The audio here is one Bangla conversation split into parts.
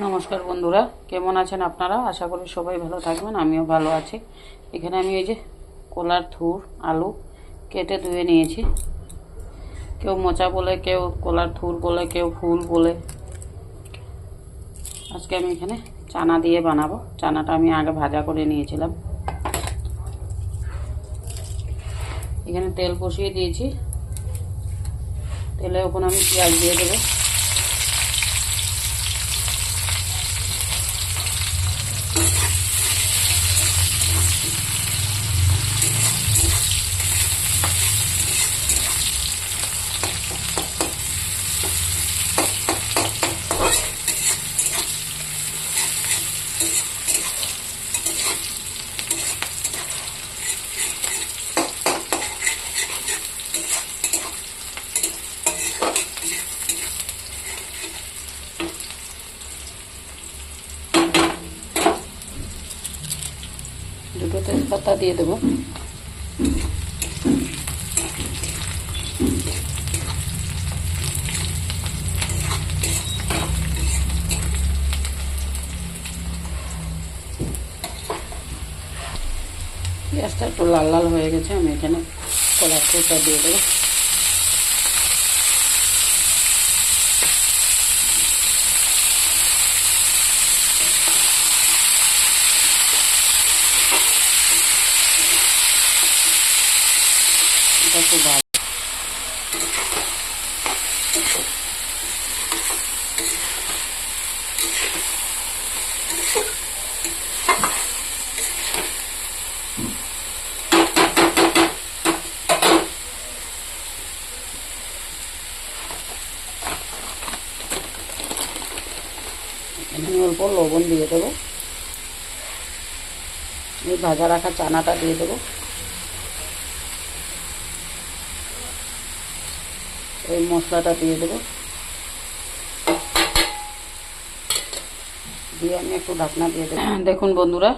নমস্কার বন্ধুরা, কেমন আছেন আপনারা? আশা করি সবাই ভালো থাকবেন, আমিও ভালো আছি। এখানে আমি এই যে কলার থুর আলু কেটে ধুয়ে নিয়েছি। কেউ মোচা বলে, কেউ কলার থুর বলে, কেউ ফুল বলে। আজকে আমি এখানে চানা দিয়ে বানাবো। চানাটা আমি আগে ভাজা করে নিয়েছিলাম। এখানে তেল বসিয়ে দিয়েছি। তেলে ওখানে আমি পেঁয়াজ দিয়ে দেবো। দুটো তেজপাতা দিয়ে দেবো। পেঁয়াজটা একটু লাল লাল হয়ে গেছে, আমি এখানে কলার থুরটা দিয়ে দেবো। এটা খুব ভালো। এখানে অল্প লবণ দিয়ে দেবো। এই ভাজা রাখা চানাটা দিয়ে দেবো। এই মশলাটা দিয়ে দেবো, দিয়ে আমি একটু ঢাকনা দিয়ে দেবো। দেখুন বন্ধুরা,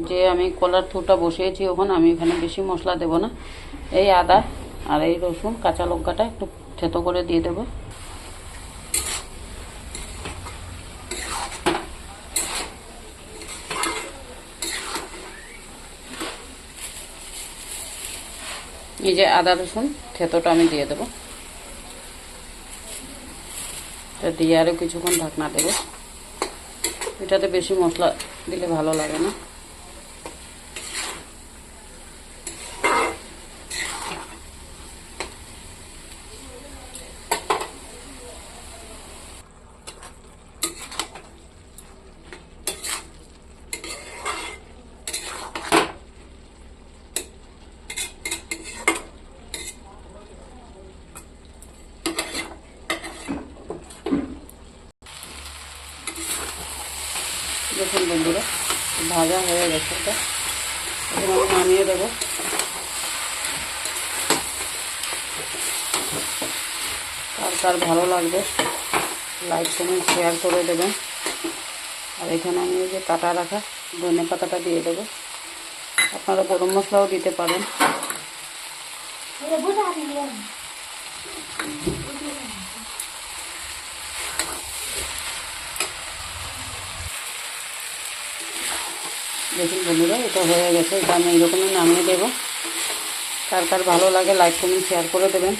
যে আমি কলার থুরটা বসিয়েছি, ওখানে আমি এখানে বেশি মশলা দেব না। এই আদা আর এই রসুন কাঁচা লঙ্কাটা একটু থেতো করে দিয়ে দেবো। এই যে আদা রসুন থেতোটা আমি দিয়ে দেবো। এটা দিয়ে আরও কিছুক্ষণ ঢাকনা দেবো। এটাতে বেশি মশলা দিলে ভালো লাগে না। দেখুন বন্ধুরা, ভাজা হয়ে গেছে। এটা এখন আমি নামিয়ে দেবো। কার কার ভালো লাগবে লাইক কমেন্ট শেয়ার করে দেবেন। আর এখানে আমি এই যে কাটা রাখা ধনে পাতাটা দিয়ে দেবো। আপনারা গরম মশলাও দিতে পারেন। দেখুন বন্ধুরা, এটা হয়ে গেছে। এটা আমি এইরকমই নামিয়ে দেবো। কার কার ভালো লাগে লাইক কমেন্ট শেয়ার করে দেবেন।